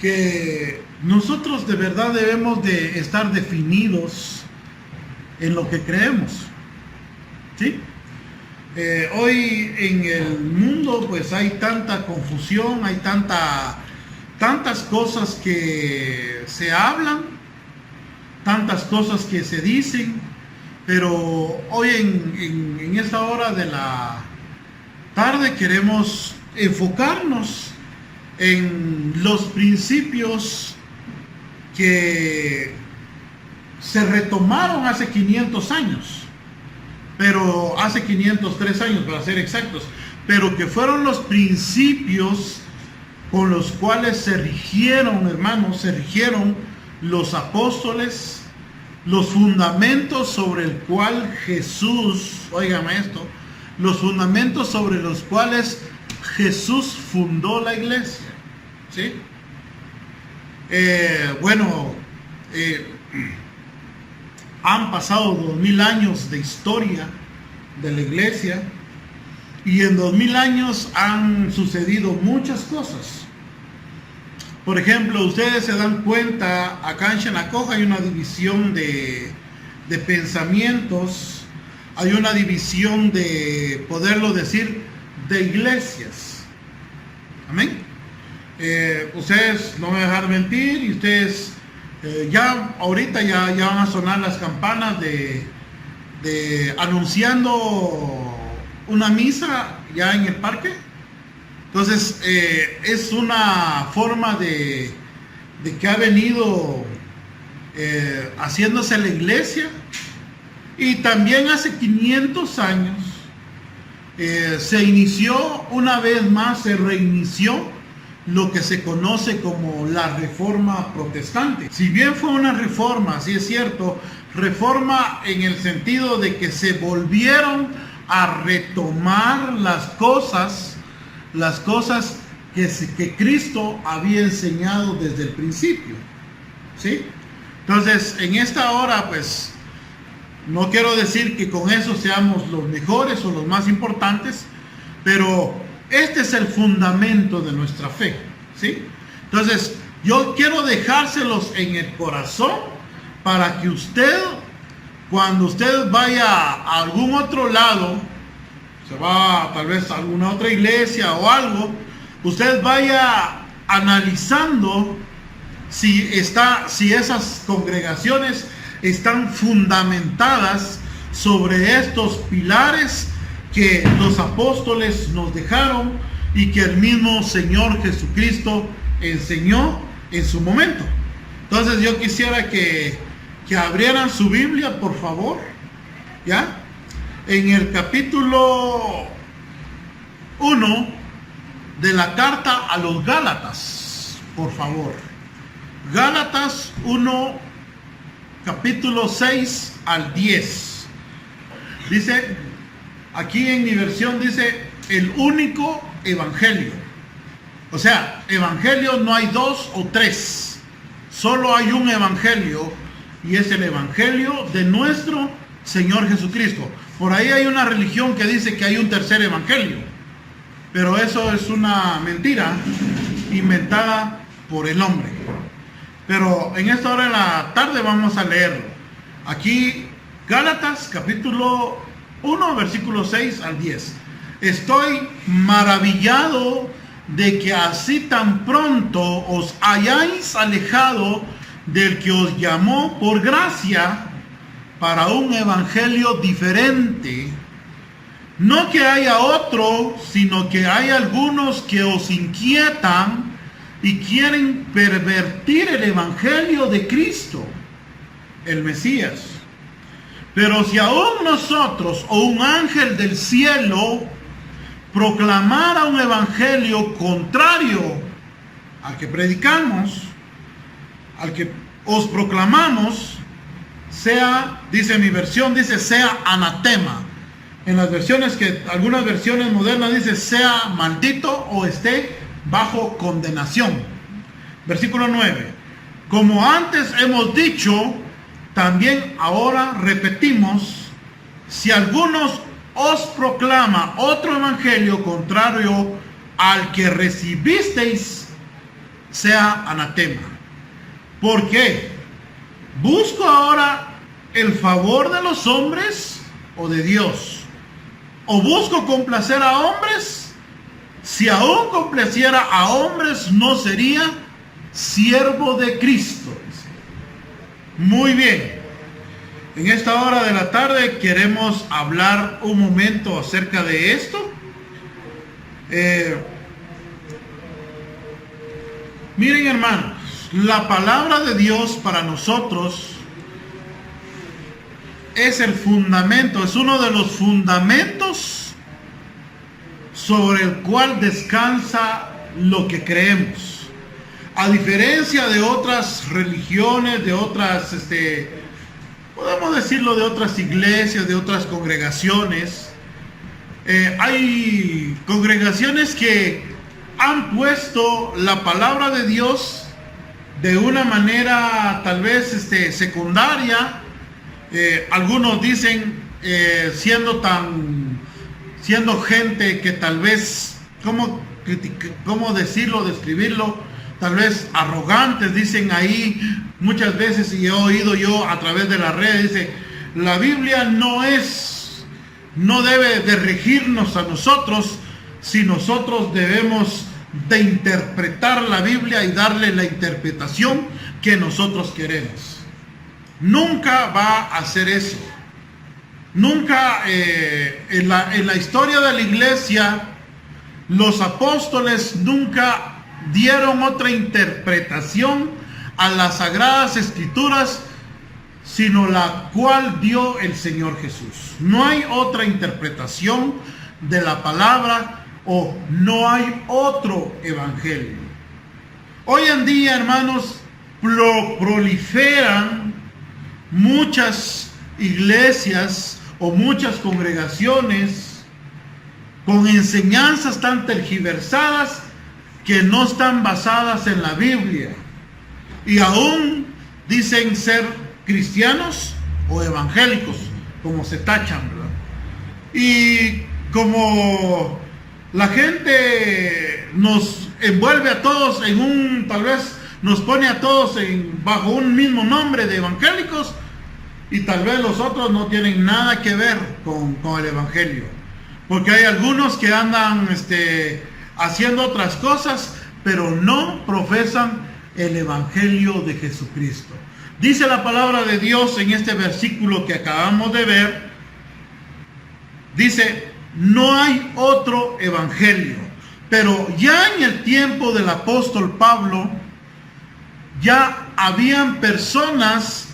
que nosotros de verdad debemos de estar definidos en lo que creemos, ¿sí? Hoy en el mundo pues hay tanta confusión, hay tantas cosas que se hablan, tantas cosas que se dicen, pero hoy en esta hora de la tarde queremos enfocarnos en los principios que se retomaron hace 500 años, pero hace 503 años para ser exactos, pero que fueron los principios con los cuales se rigieron, hermanos, se rigieron los apóstoles, los fundamentos sobre el cual Jesús, óigame esto, los fundamentos sobre los cuales Jesús fundó la iglesia, ¿sí? Han pasado 2000 años de historia de la iglesia y en 2000 años han sucedido muchas cosas. Por ejemplo, ustedes se dan cuenta, acá en Xenacoja hay una división de pensamientos, hay una división de, poderlo decir, de iglesias. Amén. Ustedes no me van a dejar mentir y ustedes ahorita ya van a sonar las campanas de anunciando una misa ya en el parque. Entonces es una forma de que ha venido haciéndose la iglesia. Y también hace 500 años se inició una vez más, se reinició lo que se conoce como la Reforma Protestante. Si bien fue una reforma, sí es cierto, reforma en el sentido de que se volvieron a retomar las cosas que Cristo había enseñado desde el principio, ¿sí? Entonces, en esta hora, pues, no quiero decir que con eso seamos los mejores o los más importantes, pero este es el fundamento de nuestra fe, ¿sí? Entonces, yo quiero dejárselos en el corazón para que usted, cuando usted vaya a algún otro lado, se va tal vez a alguna otra iglesia o algo, usted vaya analizando si esas congregaciones están fundamentadas sobre estos pilares que los apóstoles nos dejaron y que el mismo Señor Jesucristo enseñó en su momento. Entonces yo quisiera que abrieran su Biblia, por favor, ¿ya? En el capítulo 1 de la carta a los Gálatas, por favor. Gálatas 1, capítulo 6 al 10. Dice, aquí en mi versión dice, el único evangelio. O sea, evangelio no hay dos o tres. Solo hay un evangelio y es el evangelio de nuestro Señor Jesucristo. Por ahí hay una religión que dice que hay un tercer evangelio, pero eso es una mentira inventada por el hombre. Pero en esta hora de la tarde vamos a leerlo. Aquí, Gálatas, capítulo 1, versículo 6 al 10. Estoy maravillado de que así tan pronto os hayáis alejado del que os llamó por gracia para un evangelio diferente. No que haya otro, sino que hay algunos que os inquietan y quieren pervertir el evangelio de Cristo, el Mesías. Pero si aún nosotros o un ángel del cielo proclamara un evangelio contrario al que predicamos, al que os proclamamos, sea, dice mi versión, dice sea anatema. En las versiones algunas versiones modernas dice sea maldito o esté bajo condenación. Versículo 9. Como antes hemos dicho, también ahora repetimos, si algunos os proclama otro evangelio contrario al que recibisteis, sea anatema. ¿Por qué? ¿Busco ahora el favor de los hombres o de Dios? ¿O busco complacer a hombres? Si aún complaciera a hombres, no sería siervo de Cristo. Muy bien. En esta hora de la tarde queremos hablar un momento acerca de esto. Miren, hermanos, la palabra de Dios para nosotros es el fundamento, es uno de los fundamentos sobre el cual descansa lo que creemos. A diferencia de otras religiones, de otras, podemos decirlo, de otras iglesias, de otras congregaciones, hay congregaciones que han puesto la palabra de Dios de una manera tal vez secundaria. Algunos dicen siendo gente que tal vez, ¿cómo decirlo, describirlo? Tal vez arrogantes, dicen ahí muchas veces, y he oído yo a través de las redes, dice, la Biblia no debe de regirnos a nosotros, si nosotros debemos de interpretar la Biblia y darle la interpretación que nosotros queremos. Nunca va a hacer eso. Nunca en la historia de la iglesia, los apóstoles nunca dieron otra interpretación a las sagradas escrituras, sino la cual dio el Señor Jesús. No hay otra interpretación de la palabra, o no hay otro evangelio. Hoy en día, hermanos, proliferan muchas iglesias o muchas congregaciones con enseñanzas tan tergiversadas que no están basadas en la Biblia, y aún dicen ser cristianos o evangélicos, como se tachan, ¿verdad? Y como la gente nos envuelve a todos tal vez nos pone a todos bajo un mismo nombre de evangélicos, y tal vez los otros no tienen nada que ver con el evangelio, porque hay algunos que andan haciendo otras cosas, pero no profesan el evangelio de Jesucristo. Dice la palabra de Dios en este versículo que acabamos de ver, dice, no hay otro evangelio. Pero ya en el tiempo del apóstol Pablo, ya habían personas,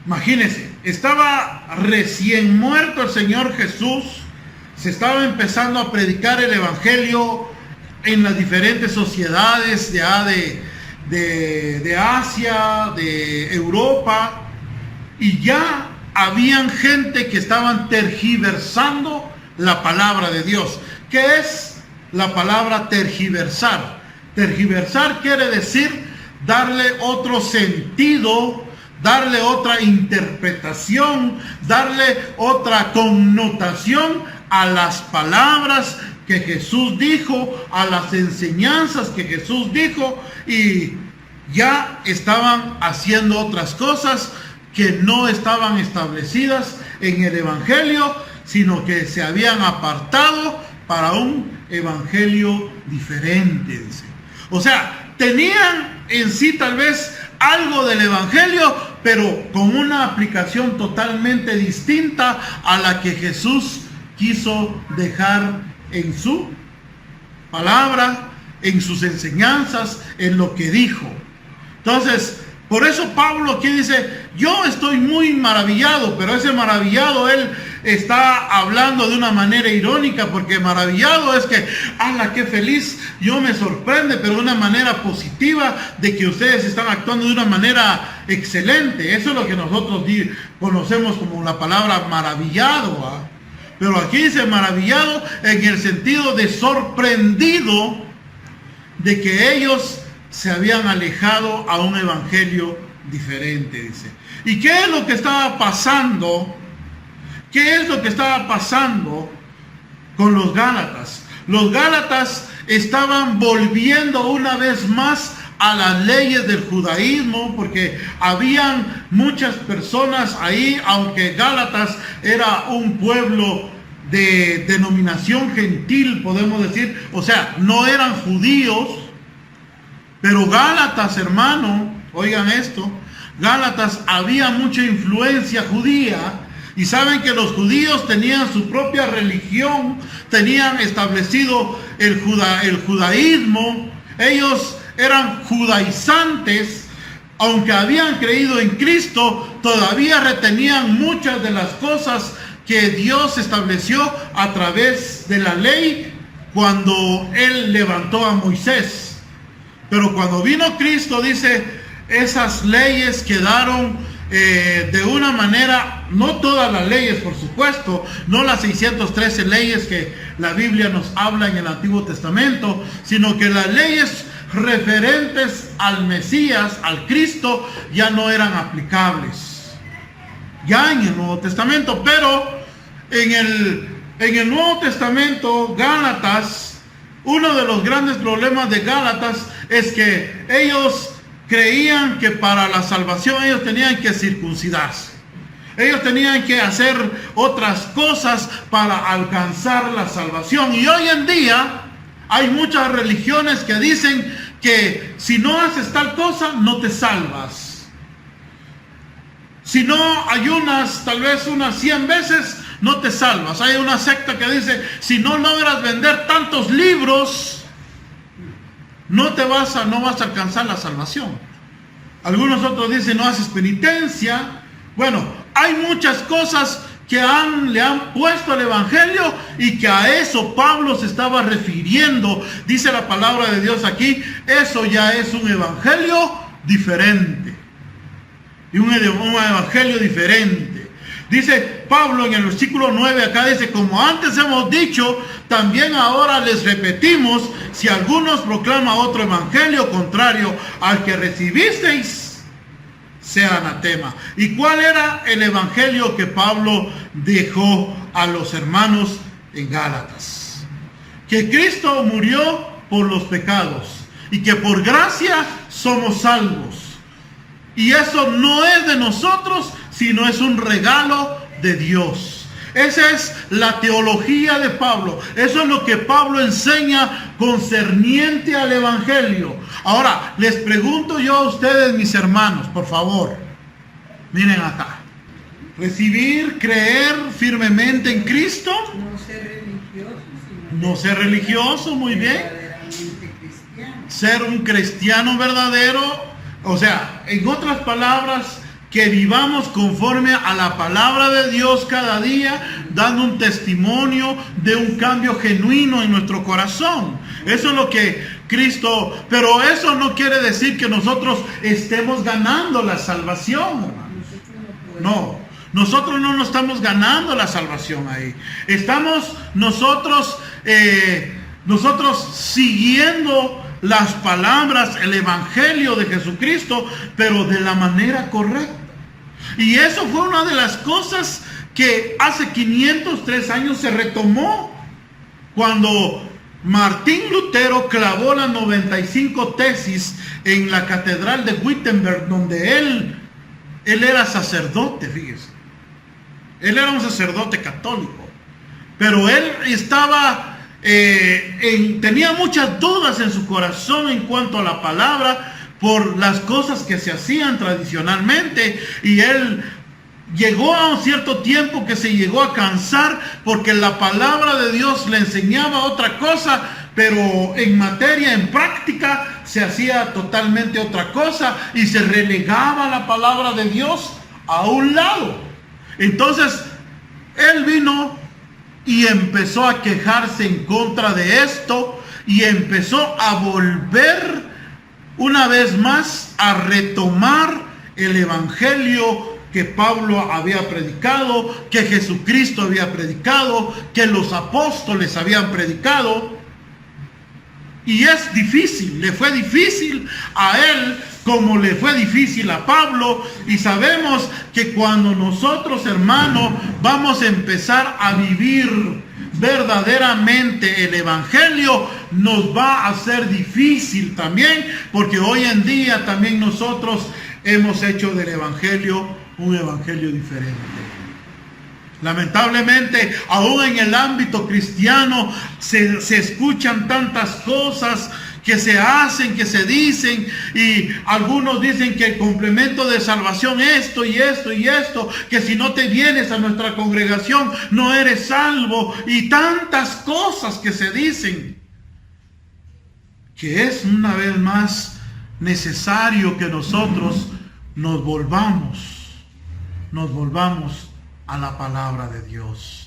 imagínense, estaba recién muerto el Señor Jesús, se estaba empezando a predicar el evangelio en las diferentes sociedades de Asia, de Europa, y ya habían gente que estaban tergiversando la palabra de Dios. ¿Qué es la palabra tergiversar? Tergiversar quiere decir darle otro sentido, darle otra interpretación, darle otra connotación a las palabras que Jesús dijo, a las enseñanzas que Jesús dijo, y ya estaban haciendo otras cosas que no estaban establecidas en el evangelio, sino que se habían apartado para un evangelio diferente, dice. O sea, tenían en sí tal vez algo del evangelio, pero con una aplicación totalmente distinta a la que Jesús quiso dejar en su palabra, en sus enseñanzas, en lo que dijo. Entonces, por eso Pablo aquí dice, yo estoy muy maravillado, pero ese maravillado él está hablando de una manera irónica, porque maravillado es que, ¡ala, qué feliz! Yo me sorprende, pero de una manera positiva, de que ustedes están actuando de una manera excelente. Eso es lo que nosotros conocemos como la palabra maravillado, ¿eh? Pero aquí dice maravillado en el sentido de sorprendido de que ellos se habían alejado a un evangelio diferente, dice. ¿Y qué es lo que estaba pasando? ¿Qué es lo que estaba pasando con los Gálatas? Los Gálatas estaban volviendo una vez más a las leyes del judaísmo, porque habían muchas personas ahí, aunque Gálatas era un pueblo de denominación gentil, podemos decir, o sea, no eran judíos, pero Gálatas, hermano, oigan esto, Gálatas había mucha influencia judía, y saben que los judíos tenían su propia religión, tenían establecido el judaísmo, ellos eran judaizantes, aunque habían creído en Cristo, todavía retenían muchas de las cosas que Dios estableció a través de la ley cuando Él levantó a Moisés. Pero cuando vino Cristo, dice, esas leyes quedaron de una manera, no todas las leyes, por supuesto, no las 613 leyes que la Biblia nos habla en el Antiguo Testamento, sino que las leyes referentes al Mesías, al Cristo, ya no eran aplicables ya en el Nuevo Testamento. Pero en el Nuevo Testamento, Gálatas, uno de los grandes problemas de Gálatas es que ellos creían que para la salvación ellos tenían que circuncidarse. Ellos tenían que hacer otras cosas para alcanzar la salvación. Y hoy en día hay muchas religiones que dicen que si no haces tal cosa, no te salvas. Si no ayunas tal vez unas 100 veces, no te salvas. Hay una secta que dice, si no logras vender tantos libros, no vas a alcanzar la salvación. Algunos otros dicen, no haces penitencia. Bueno, hay muchas cosas que le han puesto al evangelio, y que a eso Pablo se estaba refiriendo. Dice la palabra de Dios aquí, eso ya es un evangelio diferente. Y un evangelio diferente. Dice Pablo en el versículo 9, acá dice, como antes hemos dicho, también ahora les repetimos, si alguno proclama otro evangelio contrario al que recibisteis, sea anatema. ¿Y cuál era el evangelio que Pablo dejó a los hermanos en Gálatas? Que Cristo murió por los pecados y que por gracia somos salvos. Y eso no es de nosotros, sino es un regalo de Dios. Esa es la teología de Pablo. Eso es lo que Pablo enseña concerniente al evangelio. Ahora, les pregunto yo a ustedes, mis hermanos, por favor, miren acá. Recibir, creer firmemente en Cristo. No ser religioso, No ser religioso, muy bien. verdaderamente cristiano. Ser un cristiano verdadero. O sea, en otras palabras, que vivamos conforme a la palabra de Dios cada día, dando un testimonio de un cambio genuino en nuestro corazón. Eso es lo que Cristo, pero eso no quiere decir que nosotros estemos ganando la salvación. No, nosotros no nos estamos ganando la salvación ahí. Estamos nosotros siguiendo las palabras, el evangelio de Jesucristo, pero de la manera correcta. Y eso fue una de las cosas que hace 503 años se retomó cuando Martín Lutero clavó las 95 tesis en la catedral de Wittenberg, donde él era sacerdote, fíjese. Él era un sacerdote católico, pero él estaba tenía muchas dudas en su corazón en cuanto a la palabra, por las cosas que se hacían tradicionalmente, y él llegó a un cierto tiempo que se llegó a cansar, porque la palabra de Dios le enseñaba otra cosa, pero en materia, en práctica, se hacía totalmente otra cosa, y se relegaba la palabra de Dios a un lado. Entonces él vino y empezó a quejarse en contra de esto, y empezó a volver una vez más a retomar el evangelio que Pablo había predicado, que Jesucristo había predicado, que los apóstoles habían predicado. Y es difícil, le fue difícil a él como le fue difícil a Pablo. Y sabemos que cuando nosotros, hermanos, vamos a empezar a vivir verdaderamente el evangelio, nos va a ser difícil también, porque hoy en día también nosotros hemos hecho del evangelio un evangelio diferente. Lamentablemente, aún en el ámbito cristiano se escuchan tantas cosas que se hacen, que se dicen, y algunos dicen que el complemento de salvación esto y esto y esto, que si no te vienes a nuestra congregación no eres salvo, y tantas cosas que se dicen, que es una vez más necesario que nosotros nos volvamos a la palabra de Dios.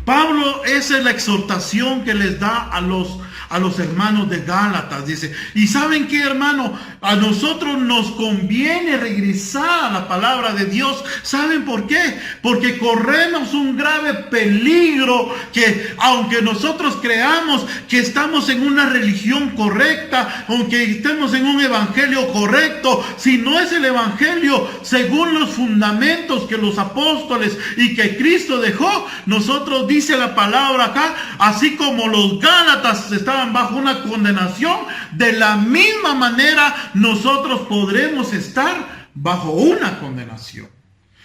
Pablo, esa es la exhortación que les da a los hermanos de Gálatas. Dice, y ¿saben qué, hermano? A nosotros nos conviene regresar a la palabra de Dios. ¿Saben por qué? Porque corremos un grave peligro, que aunque nosotros creamos que estamos en una religión correcta, aunque estemos en un evangelio correcto, si no es el evangelio según los fundamentos que los apóstoles y que Cristo dejó, nosotros, dice la palabra acá, así como los Gálatas estaban bajo una condenación, de la misma manera nosotros podremos estar bajo una condenación.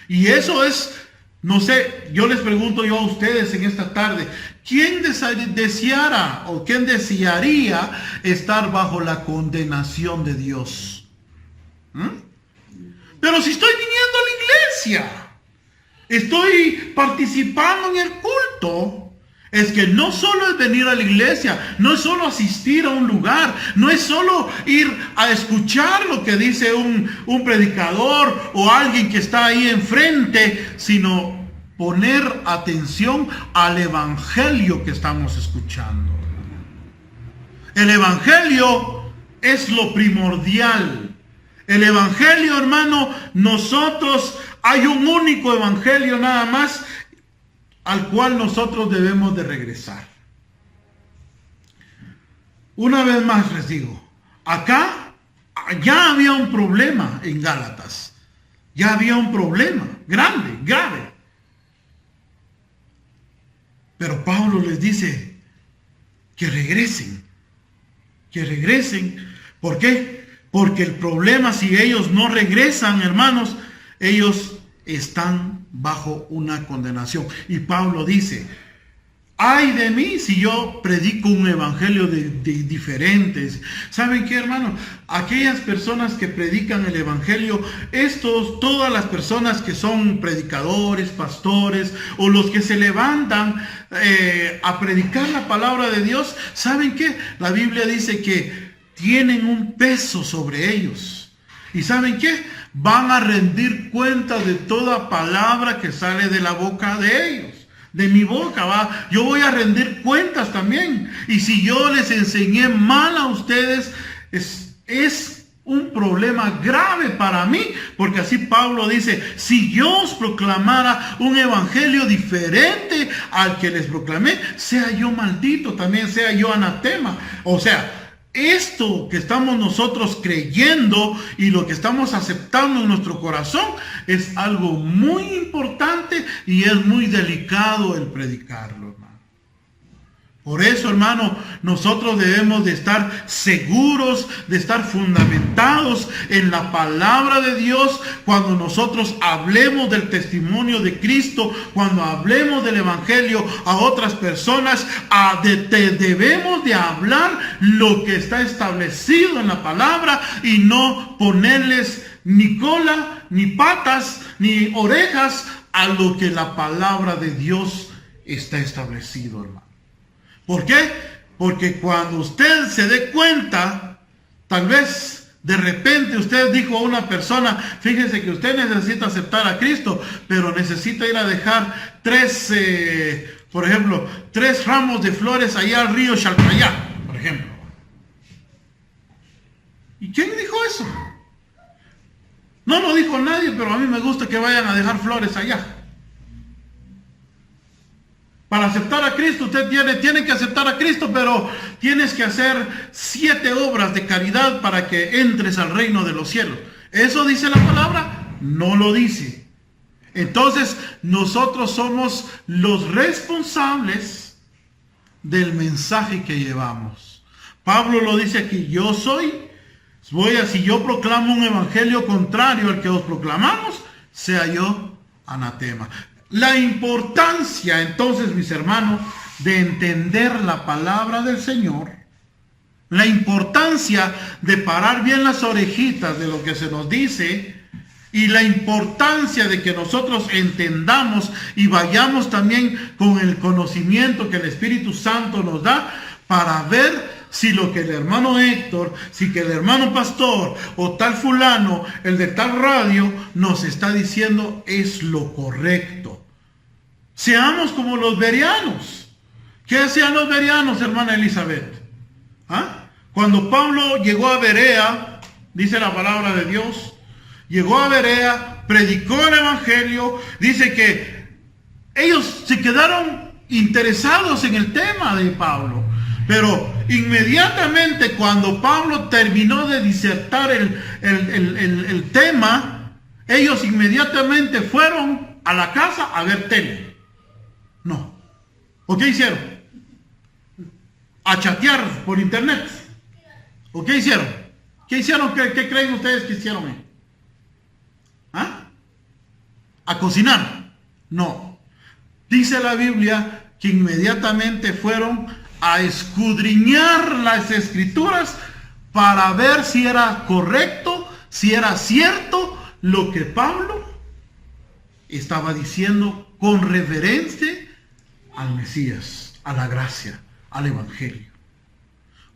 Y eso es, no sé, yo les pregunto yo a ustedes en esta tarde, ¿quién deseara o quién desearía estar bajo la condenación de Dios? Pero si estoy viniendo a la iglesia, estoy participando en el culto, es que no solo es venir a la iglesia, no es solo asistir a un lugar, no es solo ir a escuchar lo que dice un predicador o alguien que está ahí enfrente, sino poner atención al evangelio que estamos escuchando. El evangelio es lo primordial. El evangelio, hermano, nosotros, hay un único evangelio nada más al cual nosotros debemos de regresar. Una vez más les digo, acá ya había un problema en Gálatas. Ya había un problema grande, grave. Pero Pablo les dice que regresen. Que regresen. ¿Por qué? Porque el problema, si ellos no regresan, hermanos, ellos están bajo una condenación. Y Pablo dice, ay de mí si yo predico un evangelio de diferentes. ¿Saben qué, hermano? Aquellas personas que predican el evangelio, todas las personas que son predicadores, pastores, o los que se levantan a predicar la palabra de Dios, ¿saben qué? La Biblia dice que tienen un peso sobre ellos. ¿Y saben qué? Van a rendir cuenta de toda palabra que sale de la boca de ellos. De mi boca, yo voy a rendir cuentas también. Y si yo les enseñé mal a ustedes, es un problema grave para mí. Porque así Pablo dice, si yo os proclamara un evangelio diferente al que les proclamé, sea yo maldito, también sea yo anatema. O sea, esto que estamos nosotros creyendo y lo que estamos aceptando en nuestro corazón es algo muy importante y es muy delicado el predicarlo, hermano. Por eso, hermano, nosotros debemos de estar seguros, de estar fundamentados en la palabra de Dios cuando nosotros hablemos del testimonio de Cristo, cuando hablemos del evangelio a otras personas, debemos de hablar lo que está establecido en la palabra y no ponerles ni cola, ni patas, ni orejas a lo que la palabra de Dios está establecido, hermano. ¿Por qué? Porque cuando usted se dé cuenta, tal vez de repente usted dijo a una persona, fíjese que usted necesita aceptar a Cristo, pero necesita ir a dejar 3 ramos de flores allá al río Chalcayá, por ejemplo. ¿Y quién dijo eso? No lo dijo nadie, pero a mí me gusta que vayan a dejar flores allá. Para aceptar a Cristo, usted tiene que aceptar a Cristo, pero tienes que hacer 7 obras de caridad para que entres al reino de los cielos. ¿Eso dice la palabra? No lo dice. Entonces, nosotros somos los responsables del mensaje que llevamos. Pablo lo dice aquí, si yo proclamo un evangelio contrario al que os proclamamos, sea yo anatema. La importancia, entonces, mis hermanos, de entender la palabra del Señor, la importancia de parar bien las orejitas de lo que se nos dice, y la importancia de que nosotros entendamos y vayamos también con el conocimiento que el Espíritu Santo nos da para ver si lo que el hermano Héctor, si que el hermano pastor o tal fulano, el de tal radio, nos está diciendo es lo correcto. Seamos como los bereanos. ¿Qué hacían los bereanos, hermana Elizabeth? Cuando Pablo llegó a Berea, dice la palabra de Dios, llegó a Berea, predicó el evangelio, dice que ellos se quedaron interesados en el tema de Pablo. Pero inmediatamente cuando Pablo terminó de disertar el tema, ellos inmediatamente fueron a la casa a ver tele. No. ¿O qué hicieron? A chatear por internet. ¿O qué hicieron? ¿Qué hicieron? ¿Qué creen ustedes que hicieron? ¿A cocinar? No. Dice la Biblia que inmediatamente fueron a escudriñar las escrituras para ver si era correcto, si era cierto lo que Pablo estaba diciendo con reverencia al Mesías, a la gracia, al Evangelio.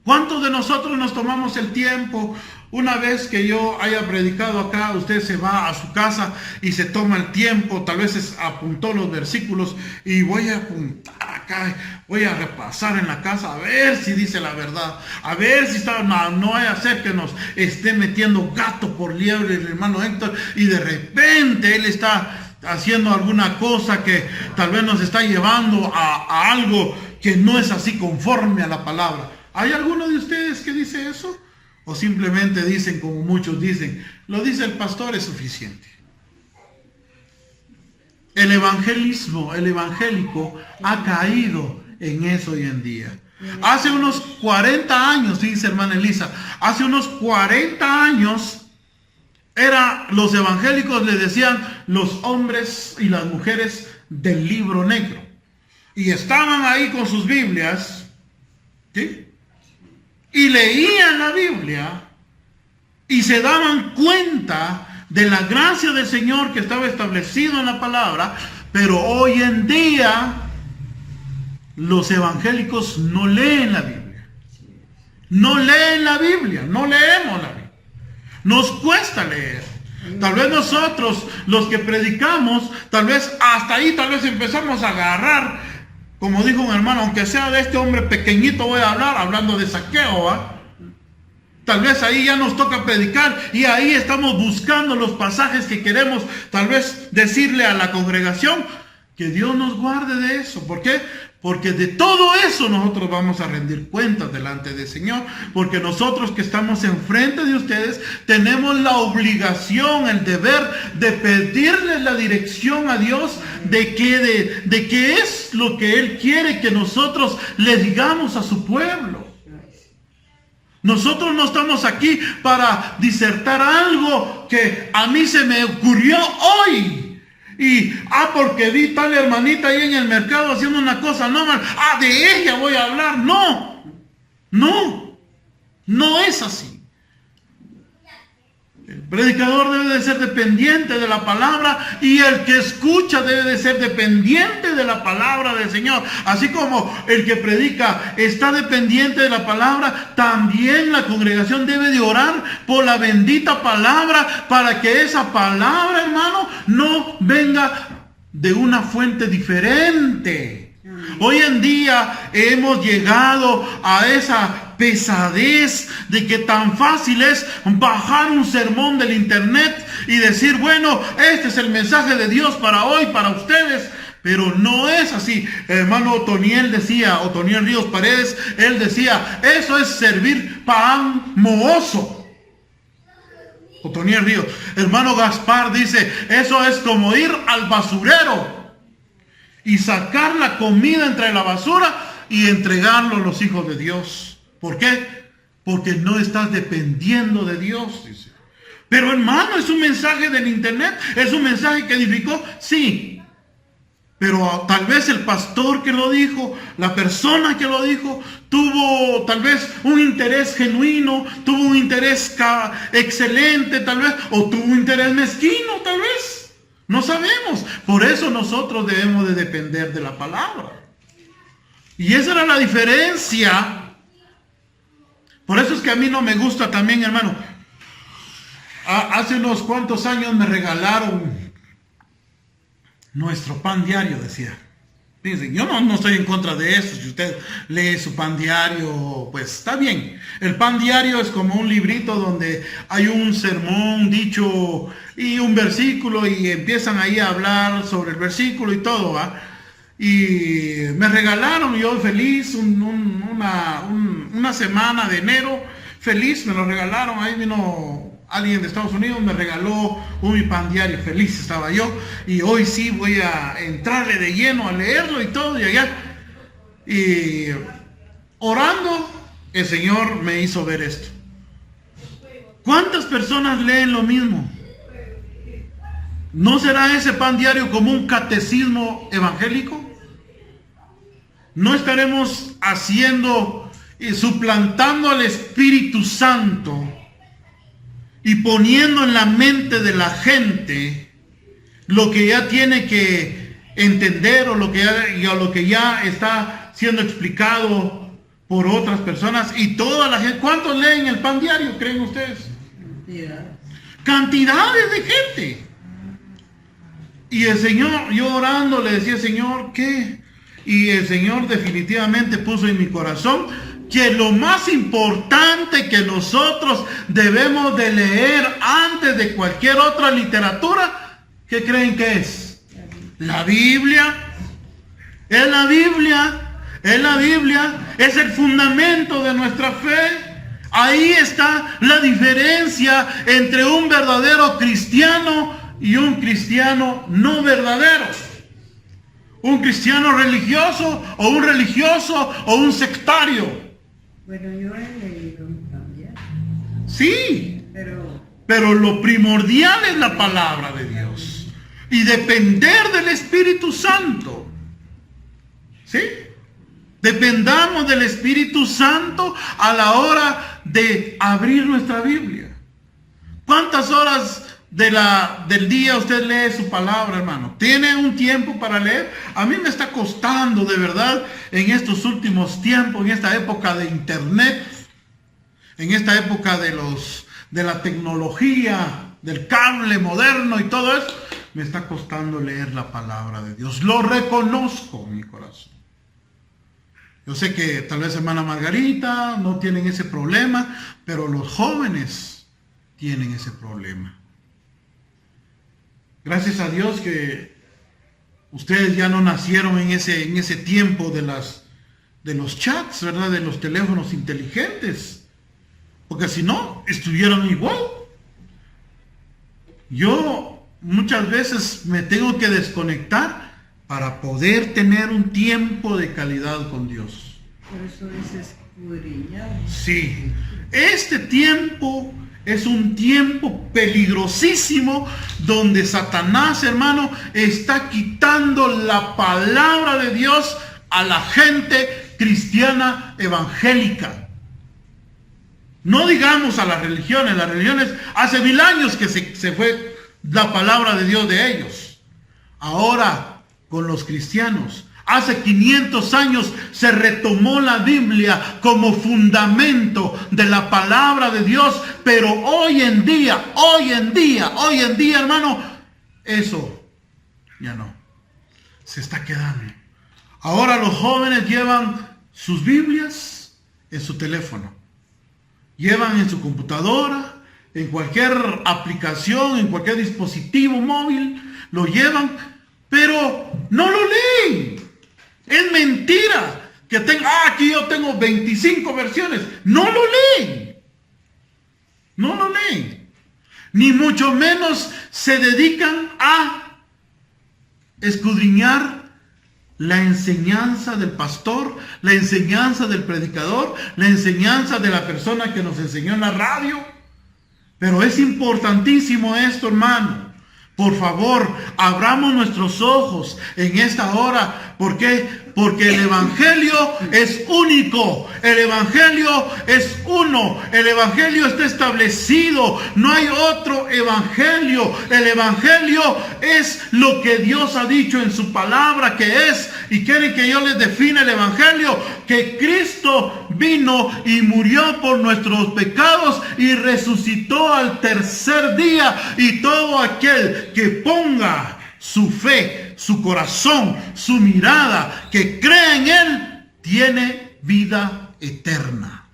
¿Cuántos de nosotros nos tomamos el tiempo? Una vez que yo haya predicado acá, usted se va a su casa y se toma el tiempo, tal vez apuntó los versículos y voy a apuntar acá, voy a repasar en la casa a ver si dice la verdad, a ver si está, no vaya a ser que nos esté metiendo gato por liebre el hermano Héctor y de repente él está haciendo alguna cosa que tal vez nos está llevando a algo que no es así conforme a la palabra. ¿Hay alguno de ustedes que dice eso? ¿O simplemente dicen, como muchos dicen, lo dice el pastor, es suficiente? El evangelismo, el evangélico ha caído en eso hoy en día. Hace unos 40 años, dice hermana Elisa, hace unos 40 años, los evangélicos le decían los hombres y las mujeres del libro negro. Y estaban ahí con sus Biblias, ¿sí? Y leían la Biblia y se daban cuenta de la gracia del Señor que estaba establecido en la palabra, pero hoy en día los evangélicos no leen la Biblia. No leen la Biblia, no leemos la Biblia. Nos cuesta leer. Tal vez nosotros, los que predicamos, tal vez hasta ahí, tal vez empezamos a agarrar. Como dijo un hermano, aunque sea de este hombre pequeñito voy a hablar, hablando de Zaqueo, tal vez ahí ya nos toca predicar y ahí estamos buscando los pasajes que queremos tal vez decirle a la congregación. Que Dios nos guarde de eso. ¿Por qué? Porque de todo eso nosotros vamos a rendir cuentas delante del Señor. Porque nosotros que estamos enfrente de ustedes tenemos la obligación, el deber de pedirle la dirección a Dios de qué es lo que Él quiere que nosotros le digamos a su pueblo. Nosotros no estamos aquí para disertar algo que a mí se me ocurrió hoy. Y, porque vi tal hermanita ahí en el mercado haciendo una cosa normal, de ella voy a hablar. No es así. El predicador debe de ser dependiente de la palabra y el que escucha debe de ser dependiente de la palabra del Señor. Así como el que predica está dependiente de la palabra, también la congregación debe de orar por la bendita palabra para que esa palabra, hermano, no venga de una fuente diferente. Hoy en día hemos llegado a esa pesadez de que tan fácil es bajar un sermón del internet y decir, bueno, este es el mensaje de Dios para hoy, para ustedes. Pero no es así. Hermano Otoniel Ríos Paredes, él decía, eso es servir pan mohoso. Otoniel Ríos. Hermano Gaspar dice, eso es como ir al basurero y sacar la comida entre la basura y entregarlo a los hijos de Dios. ¿Por qué? Porque no estás dependiendo de Dios, dice. Pero hermano, es un mensaje del internet, es un mensaje que edificó, sí. Pero tal vez el pastor que lo dijo, la persona que lo dijo, tuvo tal vez un interés genuino, tuvo un interés excelente tal vez, o tuvo un interés mezquino tal vez. No sabemos. Por eso nosotros debemos de depender de la palabra. Y esa era la diferencia. Por eso es que a mí no me gusta también, hermano. Hace unos cuantos años me regalaron nuestro pan diario, decía. Fíjense, yo no estoy en contra de eso. Si usted lee su pan diario, pues está bien. El pan diario es como un librito donde hay un sermón, dicho y un versículo, y empiezan ahí a hablar sobre el versículo y todo, ¿va? Y me regalaron, yo feliz, una semana de enero, feliz, me lo regalaron. Ahí vino alguien de Estados Unidos, me regaló un pan diario, feliz estaba yo, y hoy sí voy a entrarle de lleno a leerlo y todo, y allá, y orando, el Señor me hizo ver esto. ¿Cuántas personas leen lo mismo? ¿No será ese pan diario como un catecismo evangélico? ¿No estaremos haciendo y suplantando al Espíritu Santo y poniendo en la mente de la gente lo que ya tiene que entender o lo que ya está siendo explicado por otras personas? Y toda la gente, ¿cuántos leen el pan diario, creen ustedes? Cantidades de gente. Y el Señor, yo orando le decía, Señor, ¿qué? Y el Señor definitivamente puso en mi corazón que lo más importante que nosotros debemos de leer antes de cualquier otra literatura, ¿qué creen que es? La Biblia. Es la Biblia. Es la Biblia. Es el fundamento de nuestra fe. Ahí está la diferencia entre un verdadero cristiano y un cristiano no verdadero. Un cristiano religioso o un religioso o un sectario. Bueno, yo he leído también. Sí, pero lo primordial es la palabra de Dios y depender del Espíritu Santo. ¿Sí? Dependamos del Espíritu Santo a la hora de abrir nuestra Biblia. ¿Cuántas horas del día usted lee su palabra, hermano? ¿Tiene un tiempo para leer? A mí me está costando de verdad en estos últimos tiempos, en esta época de internet, en esta época de la tecnología, del cable moderno y todo eso, me está costando leer la palabra de Dios. Lo reconozco en mi corazón. Yo sé que tal vez hermana Margarita no tienen ese problema, pero los jóvenes tienen ese problema. Gracias a Dios que ustedes ya no nacieron en ese tiempo de los chats, ¿verdad? De los teléfonos inteligentes. Porque si no, estuvieran igual. Yo muchas veces me tengo que desconectar para poder tener un tiempo de calidad con Dios. Por eso es escudriñar. Sí. Este tiempo es un tiempo peligrosísimo donde Satanás, hermano, está quitando la palabra de Dios a la gente cristiana evangélica. No digamos a las religiones hace 1000 años que se fue la palabra de Dios de ellos. Ahora, con los cristianos, hace 500 años se retomó la Biblia como fundamento de la palabra de Dios, pero hoy en día, hermano, eso ya no. Se está quedando. Ahora los jóvenes llevan sus Biblias en su teléfono. Llevan en su computadora, en cualquier aplicación, en cualquier dispositivo móvil, lo llevan, pero no lo leen. Es mentira que aquí yo tengo 25 versiones. No lo leen. No lo leen. Ni mucho menos se dedican a escudriñar la enseñanza del pastor, la enseñanza del predicador, la enseñanza de la persona que nos enseñó en la radio. Pero es importantísimo esto, hermano. Por favor, abramos nuestros ojos en esta hora. ¿Por qué? Porque el Evangelio es único. El Evangelio es uno. El Evangelio está establecido. No hay otro Evangelio. El Evangelio es lo que Dios ha dicho en su palabra que es. Y quieren que yo les defina el Evangelio. Que Cristo vino y murió por nuestros pecados y resucitó al tercer día. Y todo aquel que ponga su fe, su corazón, su mirada, que cree en Él, tiene vida eterna.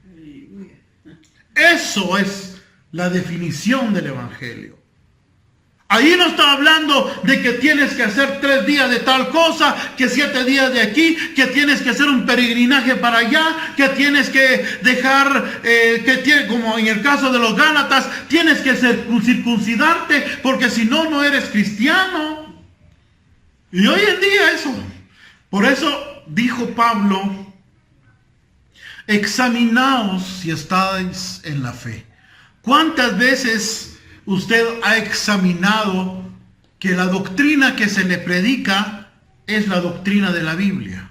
Eso es la definición del Evangelio. Ahí no está hablando de que tienes que hacer 3 días de tal cosa, que 7 días de aquí, que tienes que hacer un peregrinaje para allá, que tienes que dejar, como en el caso de los Gálatas, tienes que circuncidarte, porque si no, no eres cristiano. Y hoy en día eso. Por eso dijo Pablo, examinaos si estáis en la fe. ¿Cuántas veces usted ha examinado que la doctrina que se le predica es la doctrina de la Biblia?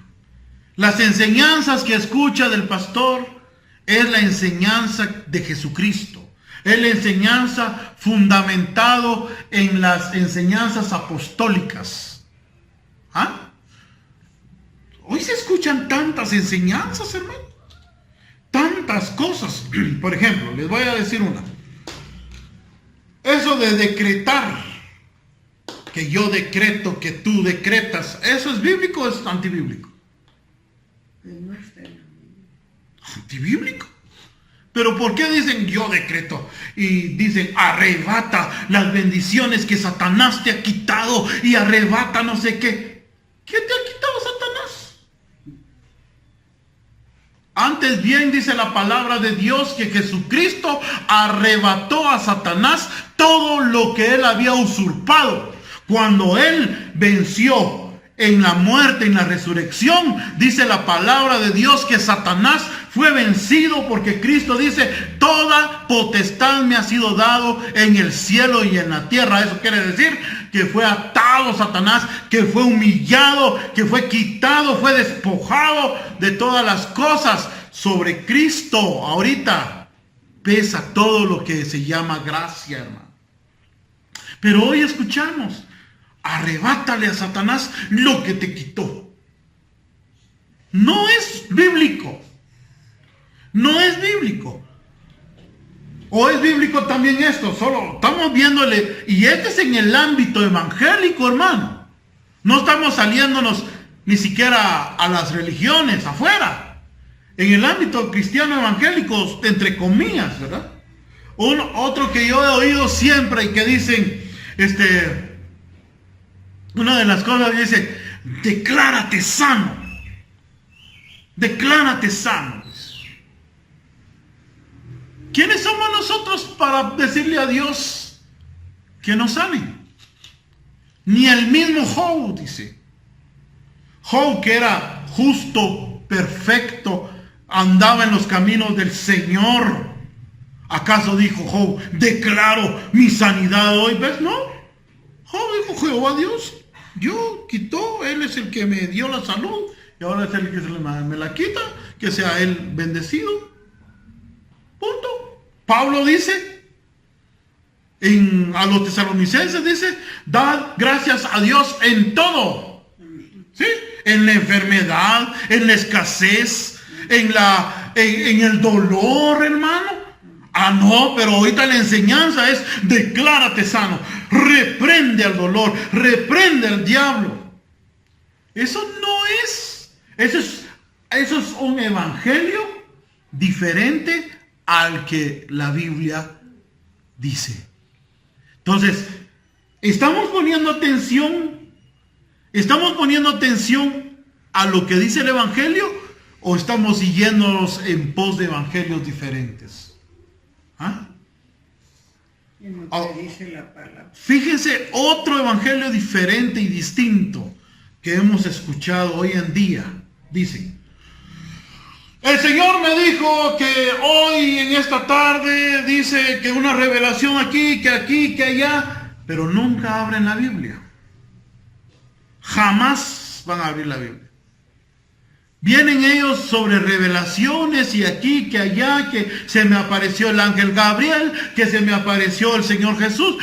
Las enseñanzas que escucha del pastor es la enseñanza de Jesucristo. Es la enseñanza fundamentado en las enseñanzas apostólicas. ¿Ah? Hoy se escuchan tantas enseñanzas, hermano. Tantas cosas. Por ejemplo, les voy a decir una. Eso de decretar, que yo decreto, que tú decretas, ¿eso es bíblico o es antibíblico? No está en la Biblia. ¿Antibíblico? Pero ¿por qué dicen yo decreto? Y dicen arrebata las bendiciones que Satanás te ha quitado y arrebata no sé qué. ¿Qué te ha quitado Satanás? Antes bien dice la palabra de Dios que Jesucristo arrebató a Satanás todo lo que él había usurpado. Cuando él venció en la muerte, en la resurrección, dice la palabra de Dios que Satanás fue vencido, porque Cristo dice, toda potestad me ha sido dado en el cielo y en la tierra. Eso quiere decir que fue atado Satanás, que fue humillado, que fue quitado, fue despojado de todas las cosas. Sobre Cristo ahorita pesa todo lo que se llama gracia, hermano. Pero hoy escuchamos, arrebátale a Satanás lo que te quitó. No es bíblico. No es bíblico. O es bíblico también esto, solo estamos viéndole, y este es en el ámbito evangélico, hermano. No estamos saliéndonos ni siquiera a las religiones afuera. En el ámbito cristiano evangélico, entre comillas, ¿verdad? Otro que yo he oído siempre y que dicen, una de las cosas dice, declárate sano. Declárate sano. ¿Quiénes somos nosotros para decirle a Dios que nos sane? Ni el mismo Job dice. Job, que era justo, perfecto, andaba en los caminos del Señor. ¿Acaso dijo Job, declaro mi sanidad hoy? ¿Ves? No. Job dijo, Jehová Dios, yo quitó, Él es el que me dio la salud, y ahora es el que me la quita, que sea Él bendecido. Punto. Pablo dice a los tesalonicenses, dice, dad gracias a Dios en todo. ¿Sí? En la enfermedad, en la escasez, en el dolor, hermano. Ah, no, pero ahorita la enseñanza es declárate sano, reprende al dolor, reprende al diablo. Eso no es, eso es un evangelio diferente al que la Biblia dice. Entonces, ¿estamos poniendo atención a lo que dice el evangelio o estamos siguiéndonos en pos de evangelios diferentes? ¿Ah? Dice la palabra. Fíjense, otro evangelio diferente y distinto que hemos escuchado hoy en día. Dicen, el Señor me dijo que hoy en esta tarde dice que una revelación aquí, que allá, pero nunca abren la Biblia. Jamás van a abrir la Biblia. Vienen ellos sobre revelaciones y aquí, que allá, que se me apareció el ángel Gabriel, que se me apareció el Señor Jesús,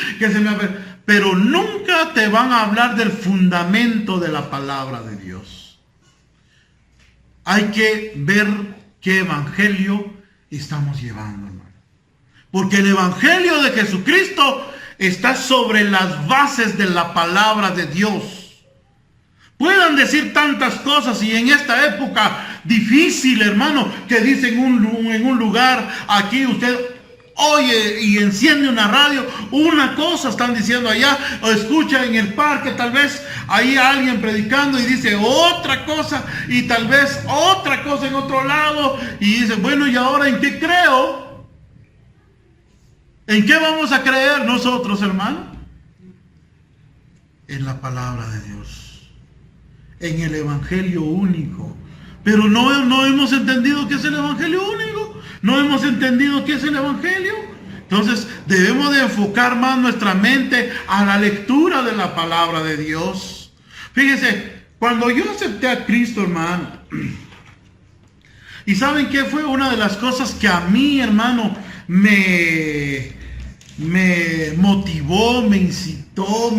pero nunca te van a hablar del fundamento de la palabra de Dios. Hay que ver qué evangelio estamos llevando, hermano. Porque el evangelio de Jesucristo está sobre las bases de la palabra de Dios. Puedan decir tantas cosas y en esta época difícil, hermano, que dicen en un lugar, aquí usted oye y enciende una radio, una cosa están diciendo allá, o escucha en el parque, tal vez ahí alguien predicando y dice otra cosa, y tal vez otra cosa en otro lado, y dice, bueno, ¿y ahora en qué creo? ¿En qué vamos a creer nosotros, hermano? En la palabra de Dios, en el evangelio único. Pero no hemos entendido qué es el evangelio único. No hemos entendido qué es el evangelio. Entonces debemos de enfocar más nuestra mente a la lectura de la palabra de Dios. Fíjense, cuando yo acepté a Cristo, hermano, y ¿saben qué fue una de las cosas que a mí, hermano, me motivó, me incitó,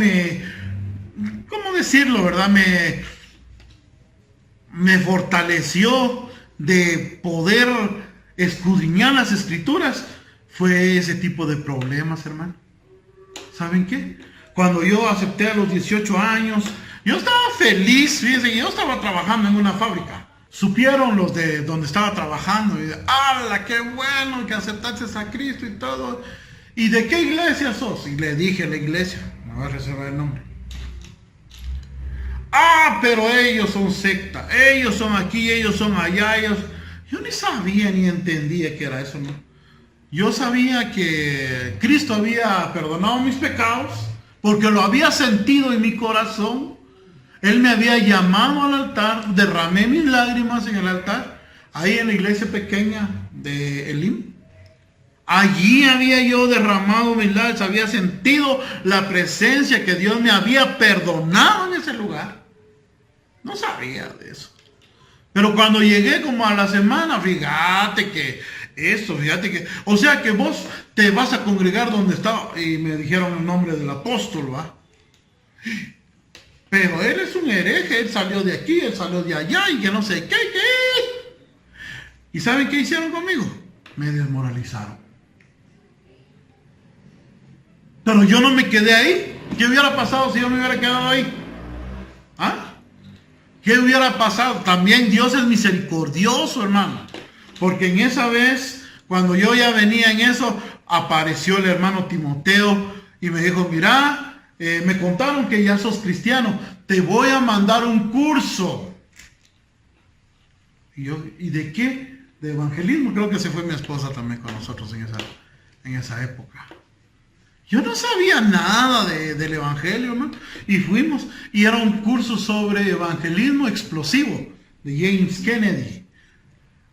¿cómo decirlo, verdad? Me fortaleció de poder escudriñar las escrituras? Fue ese tipo de problemas, hermano. ¿Saben qué? Cuando yo acepté a los 18 años, yo estaba feliz, fíjense, yo estaba trabajando en una fábrica. Supieron los de donde estaba trabajando y ¡hala, qué bueno que aceptaste a Cristo y todo! ¿Y de qué iglesia sos? Y le dije a la iglesia, me voy a reservar el nombre. Ah, pero ellos son secta, ellos son aquí, ellos son allá, Yo ni sabía ni entendía que era eso, ¿no? Yo sabía que Cristo había perdonado mis pecados, porque lo había sentido en mi corazón. Él me había llamado al altar, derramé mis lágrimas en el altar, ahí en la iglesia pequeña de Elim. Allí había yo derramado mis lágrimas, había sentido la presencia, que Dios me había perdonado en ese lugar. No sabía de eso. Pero cuando llegué como a la semana, fíjate que, o sea que vos te vas a congregar donde estaba, y me dijeron el nombre del apóstol, ¿va? Pero él es un hereje, él salió de aquí, él salió de allá, y que no sé qué. ¿Y saben qué hicieron conmigo? Me desmoralizaron. Pero yo no me quedé ahí. ¿Qué hubiera pasado si yo me hubiera quedado ahí? ¿Ah? ¿Qué hubiera pasado? También Dios es misericordioso, hermano. Porque en esa vez, cuando yo ya venía en eso, apareció el hermano Timoteo y me dijo, mira, me contaron que ya sos cristiano, te voy a mandar un curso. Y yo, ¿y de qué? De evangelismo. Creo que se fue mi esposa también con nosotros en esa época. Yo no sabía nada del evangelio, ¿no? Y fuimos, y era un curso sobre evangelismo explosivo de James Kennedy.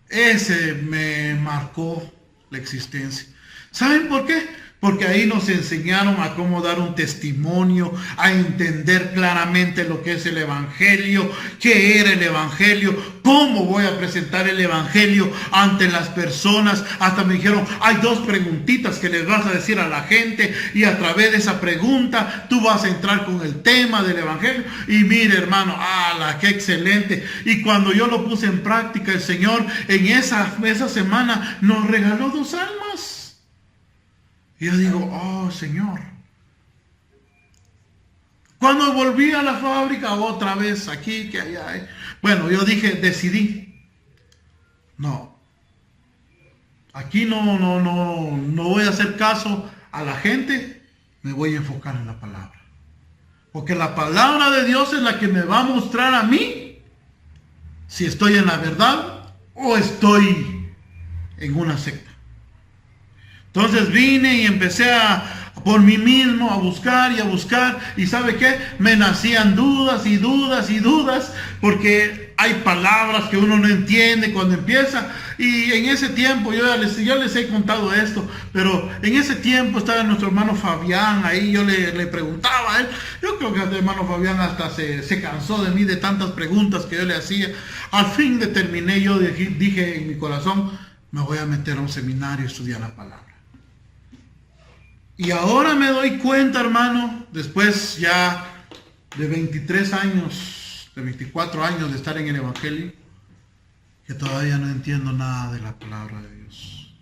Ese me marcó la existencia. ¿Saben por qué? Porque ahí nos enseñaron a cómo dar un testimonio, a entender claramente lo que es el evangelio, qué era el evangelio, cómo voy a presentar el evangelio ante las personas. Hasta me dijeron, hay 2 preguntitas que les vas a decir a la gente, y a través de esa pregunta tú vas a entrar con el tema del evangelio. Y mire, hermano, ¡ala, qué excelente! Y cuando yo lo puse en práctica, el Señor en esa semana nos regaló 2 almas. Y yo digo, oh Señor. Cuando volví a la fábrica, otra vez aquí, que allá. Bueno, yo decidí. No. Aquí no voy a hacer caso a la gente. Me voy a enfocar en la palabra. Porque la palabra de Dios es la que me va a mostrar a mí si estoy en la verdad o estoy en una secta. Entonces vine y empecé a por mí mismo, a buscar, y ¿sabe qué? Me nacían dudas y dudas y dudas, porque hay palabras que uno no entiende cuando empieza, y en ese tiempo, yo les he contado esto, pero en ese tiempo estaba nuestro hermano Fabián, ahí yo le preguntaba a él, yo creo que el hermano Fabián hasta se cansó de mí, de tantas preguntas que yo le hacía. Al fin determiné, yo dije en mi corazón, me voy a meter a un seminario a estudiar la palabra. Y ahora me doy cuenta, hermano, después ya de 23 años, de 24 años de estar en el Evangelio, que todavía no entiendo nada de la palabra de Dios.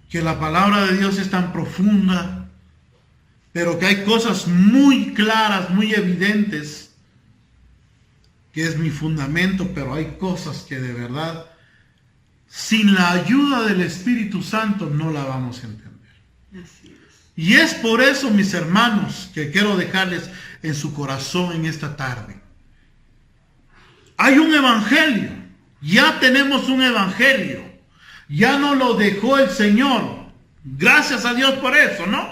Que la palabra de Dios es tan profunda, pero que hay cosas muy claras, muy evidentes, que es mi fundamento, pero hay cosas que de verdad, sin la ayuda del Espíritu Santo, no la vamos a entender. Así es. Y es por eso, mis hermanos, que quiero dejarles en su corazón en esta tarde. Hay un evangelio. Ya tenemos un evangelio. Ya nos lo dejó el Señor. Gracias a Dios por eso, ¿no?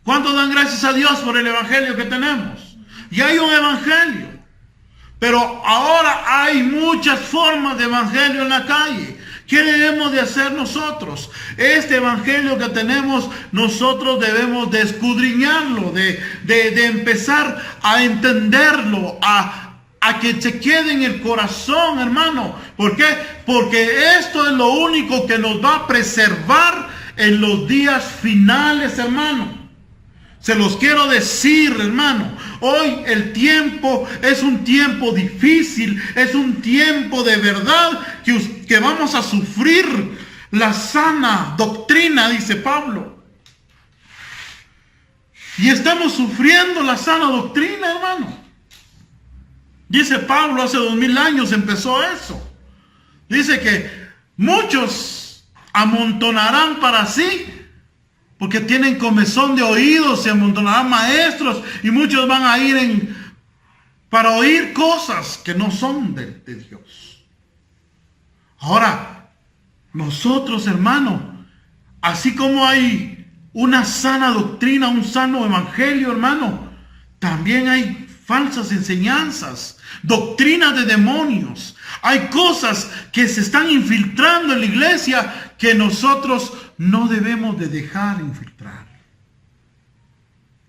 ¿Cuántos dan gracias a Dios por el evangelio que tenemos? Ya hay un evangelio. Pero ahora hay muchas formas de evangelio en la calle. ¿Qué debemos de hacer nosotros? Este evangelio que tenemos, nosotros debemos de escudriñarlo, de empezar a entenderlo, a que se quede en el corazón, hermano. ¿Por qué? Porque esto es lo único que nos va a preservar en los días finales, hermano. Se los quiero decir, hermano. Hoy el tiempo es un tiempo difícil, es un tiempo de verdad que vamos a sufrir la sana doctrina, dice Pablo. Y estamos sufriendo la sana doctrina, hermano. Dice Pablo, hace 2000 años empezó eso. Dice que muchos amontonarán para sí, porque tienen comezón de oídos, se amontonarán maestros, y muchos van a ir para oír cosas que no son de Dios. Ahora, nosotros, hermano, así como hay una sana doctrina, un sano evangelio, hermano, también hay falsas enseñanzas, doctrinas de demonios. Hay cosas que se están infiltrando en la iglesia que nosotros no debemos de dejar infiltrar.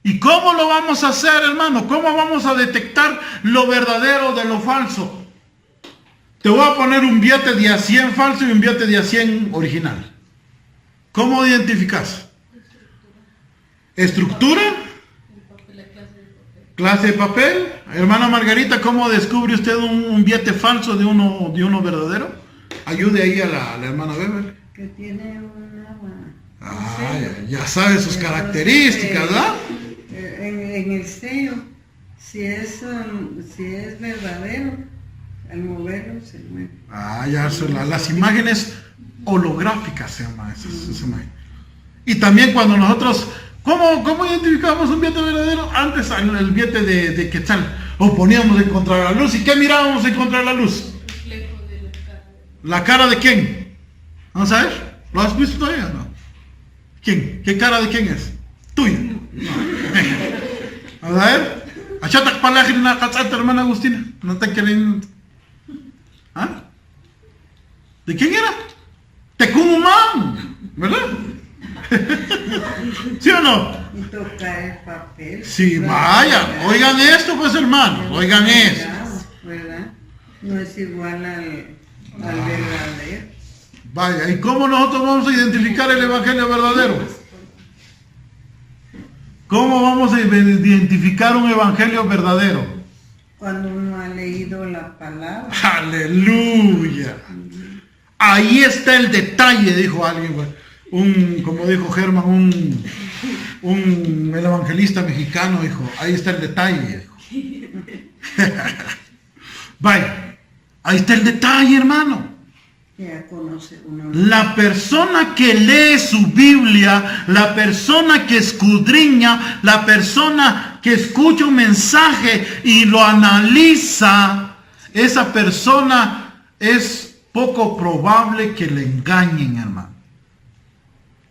¿Y cómo lo vamos a hacer, hermano? ¿Cómo vamos a detectar lo verdadero de lo falso? Te voy a poner un billete de a 100 falso y un billete de a 100 original. ¿Cómo identificas? ¿Estructura? ¿Clase de papel? Hermana Margarita, ¿cómo descubre usted un billete falso de uno verdadero? Ayude ahí a la hermana Weber. Que tiene una... Ya sabe sus características, ¿verdad? En el sello, si es verdadero, al moverlo se mueve. Ya son las imágenes holográficas, se llama esa imagen. Y también cuando nosotros, ¿cómo identificamos un billete verdadero? Antes el billete de Quetzal, lo poníamos en contra de la luz. ¿Y qué mirábamos en contra de la luz? Reflejo de la cara. ¿La cara de quién? Vamos a ver, ¿lo has visto todavía o no? ¿Quién? ¿Qué cara de quién es? Tuya. No. Vamos a ver. Achatak palagina katsata, hermana Agustina. No te quieren. ¿Ah? ¿De quién era? Tecumumán, ¿verdad? ¿Sí o no? Y tocar el papel. Sí, vaya. Oigan esto, pues, hermanos. Oigan esto. ¿Verdad? No es igual al verdadero. Vaya, ¿y cómo nosotros vamos a identificar el evangelio verdadero? ¿Cómo vamos a identificar un evangelio verdadero? Cuando uno ha leído la palabra. ¡Aleluya! Ahí está el detalle, dijo alguien, como dijo Germán, el evangelista mexicano, dijo, ahí está el detalle, dijo. Vaya, ahí está el detalle, hermano. Ya conoce uno. La persona que lee su Biblia, la persona que escudriña, la persona que escucha un mensaje y lo analiza, esa persona es poco probable que le engañen, hermano.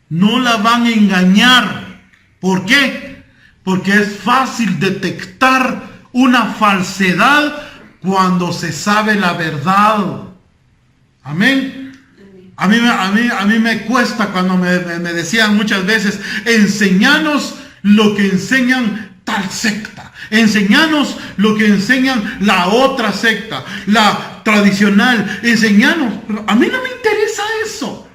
no la van a engañar. ¿Por qué? Porque es fácil detectar una falsedad cuando se sabe la verdad. Amén. A mí me cuesta cuando me decían muchas veces, enséñanos lo que enseñan tal secta. Enséñanos lo que enseñan la otra secta, la tradicional. Enséñanos. Pero a mí no me interesa eso.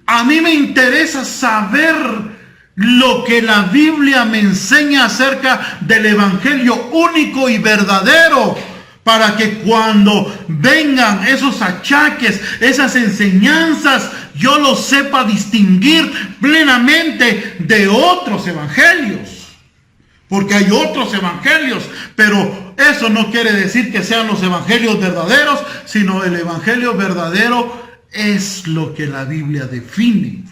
A mí me interesa saber lo que la Biblia me enseña acerca del evangelio único y verdadero, para que cuando vengan esos achaques, esas enseñanzas, yo los sepa distinguir plenamente de otros evangelios. Porque hay otros evangelios, pero eso no quiere decir que sean los evangelios verdaderos, sino el evangelio verdadero es lo que la Biblia define.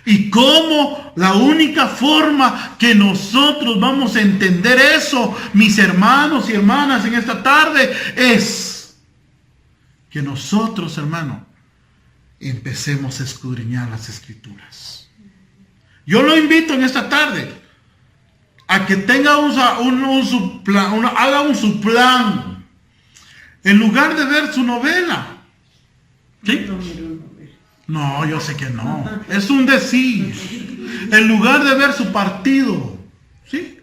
Y cómo la única forma que nosotros vamos a entender eso, mis hermanos y hermanas, en esta tarde, es que nosotros, hermano, empecemos a escudriñar las Escrituras. Yo lo invito en esta tarde a que tenga haga un su plan. En lugar de ver su novela. ¿Sí? No, yo sé que no. Es un decir. En lugar de ver su partido. ¿Sí?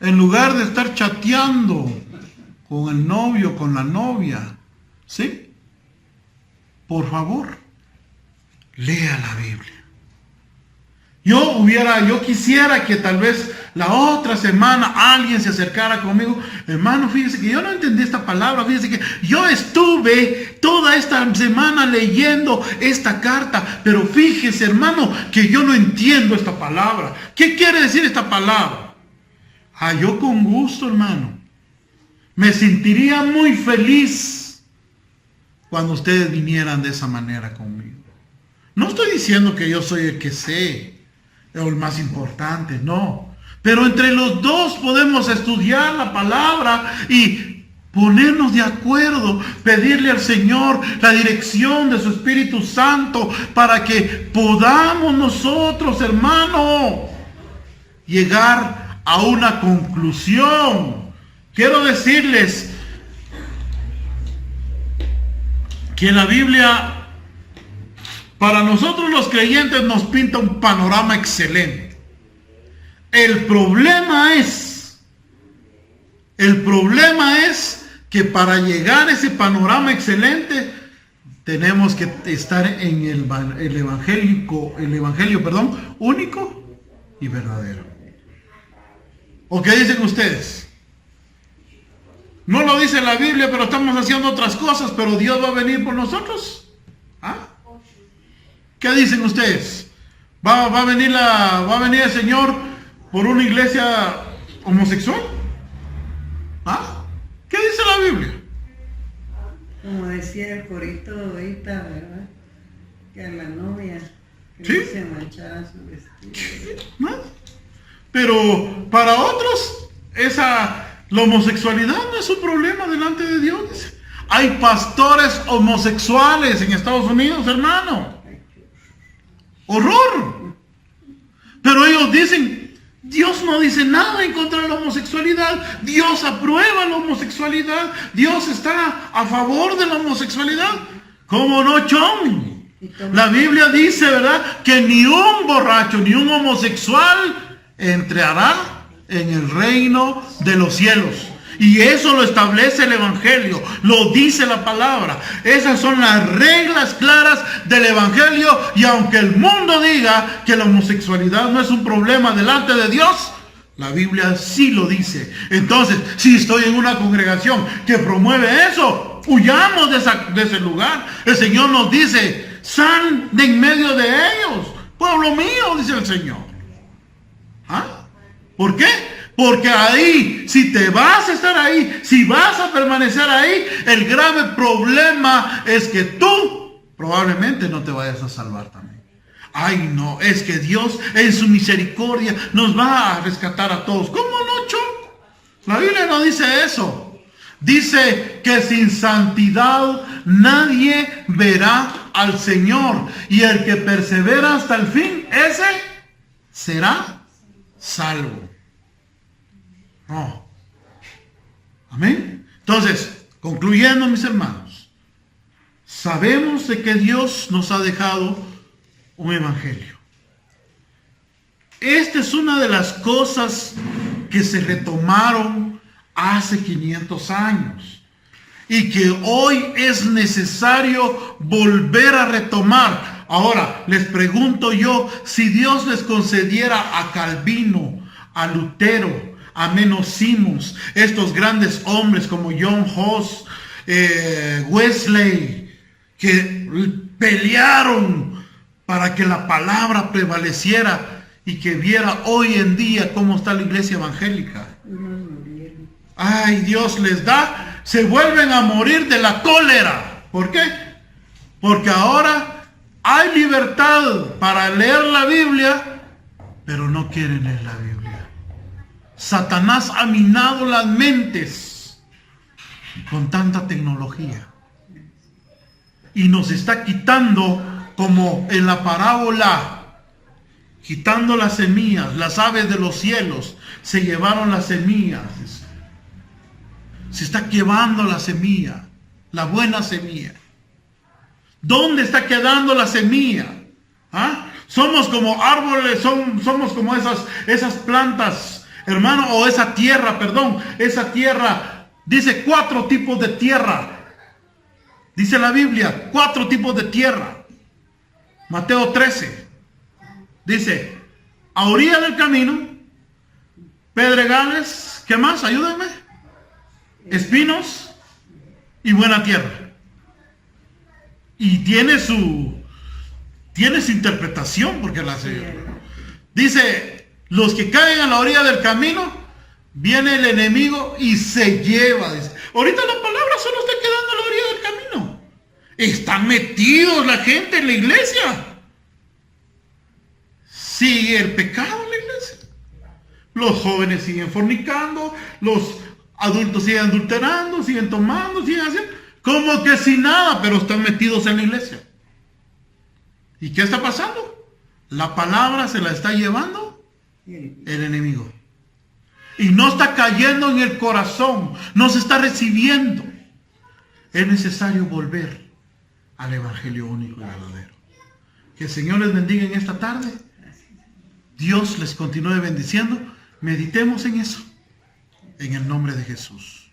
En lugar de estar chateando con el novio, con la novia. ¿Sí? Por favor, lea la Biblia. Yo quisiera que tal vez la otra semana alguien se acercara conmigo. Hermano, fíjese que yo no entendí esta palabra. Fíjese que yo estuve toda esta semana leyendo esta carta. Pero fíjese, hermano, que yo no entiendo esta palabra. ¿Qué quiere decir esta palabra? Yo con gusto, hermano. Me sentiría muy feliz cuando ustedes vinieran de esa manera conmigo. No estoy diciendo que yo soy el que sé o el más importante, no. Pero entre los dos podemos estudiar la palabra y ponernos de acuerdo, pedirle al Señor la dirección de su Espíritu Santo para que podamos nosotros, hermano, llegar a una conclusión. Quiero decirles que la Biblia, para nosotros los creyentes, nos pinta un panorama excelente. El problema es que para llegar a ese panorama excelente tenemos que estar en el evangelio, único y verdadero. ¿O qué dicen ustedes? No lo dice la Biblia, pero estamos haciendo otras cosas, pero Dios va a venir por nosotros. ¿Qué dicen ustedes? ¿Va a venir el Señor por una iglesia homosexual? ¿Qué dice la Biblia? Como decía el corito ahorita, ¿verdad? Que a la novia que ¿sí? no se manchara su vestido. ¿No? Pero para otros, la homosexualidad no es un problema delante de Dios. Hay pastores homosexuales en Estados Unidos, hermano. Horror. Pero ellos dicen, Dios no dice nada en contra de la homosexualidad. Dios aprueba la homosexualidad. Dios está a favor de la homosexualidad. ¿Cómo no, Chon? La Biblia dice, ¿verdad?, que ni un borracho ni un homosexual entrará en el reino de los cielos. Y eso lo establece el Evangelio, lo dice la palabra. Esas son las reglas claras del Evangelio. Y aunque el mundo diga que la homosexualidad no es un problema delante de Dios, la Biblia sí lo dice. Entonces, si estoy en una congregación que promueve eso, huyamos de ese lugar. El Señor nos dice, sal de en medio de ellos, pueblo mío, dice el Señor. ¿Por qué? Porque ahí, si te vas a estar ahí, si vas a permanecer ahí, el grave problema es que tú probablemente no te vayas a salvar también. Ay, no, es que Dios en su misericordia nos va a rescatar a todos. ¿Cómo no, Choco? La Biblia no dice eso. Dice que sin santidad nadie verá al Señor, y el que persevera hasta el fin, ese será salvo. No. Amén. Entonces, concluyendo, mis hermanos, sabemos de que Dios nos ha dejado un evangelio. Esta es una de las cosas que se retomaron hace 500 años y que hoy es necesario volver a retomar. Ahora, les pregunto yo, si Dios les concediera a Calvino, a Lutero, a Menno Simons, estos grandes hombres como John Huss, Wesley, que pelearon para que la palabra prevaleciera y que viera hoy en día cómo está la iglesia evangélica. Ay, Dios les da, se vuelven a morir de la cólera. ¿Por qué? Porque ahora hay libertad para leer la Biblia, pero no quieren leer la Biblia. Satanás ha minado las mentes con tanta tecnología y nos está quitando, como en la parábola, quitando las semillas. Las aves de los cielos se llevaron las semillas. Se está llevando la semilla, la buena semilla. ¿Dónde está quedando la semilla? ¿Ah? Somos como árboles, somos como esas plantas, hermano, o esa tierra, perdón, esa tierra. Dice 4 tipos de tierra. Dice la Biblia, 4 tipos de tierra. Mateo 13. Dice, a orilla del camino, pedregales, ¿qué más? Ayúdenme. Espinos y buena tierra. Y tiene su interpretación, porque la dice, los que caen a la orilla del camino, viene el enemigo y se lleva. Dice, ahorita la palabra solo está quedando a la orilla del camino. Están metidos la gente en la iglesia. Sigue el pecado en la iglesia. Los jóvenes siguen fornicando, los adultos siguen adulterando, siguen tomando, siguen haciendo como que sin nada, pero están metidos en la iglesia. ¿Y qué está pasando? La palabra se la está llevando el enemigo. Y no está cayendo en el corazón, no se está recibiendo. Es necesario volver al evangelio único y verdadero. Que el Señor les bendiga en esta tarde. Dios les continúe bendiciendo. Meditemos en eso. En el nombre de Jesús.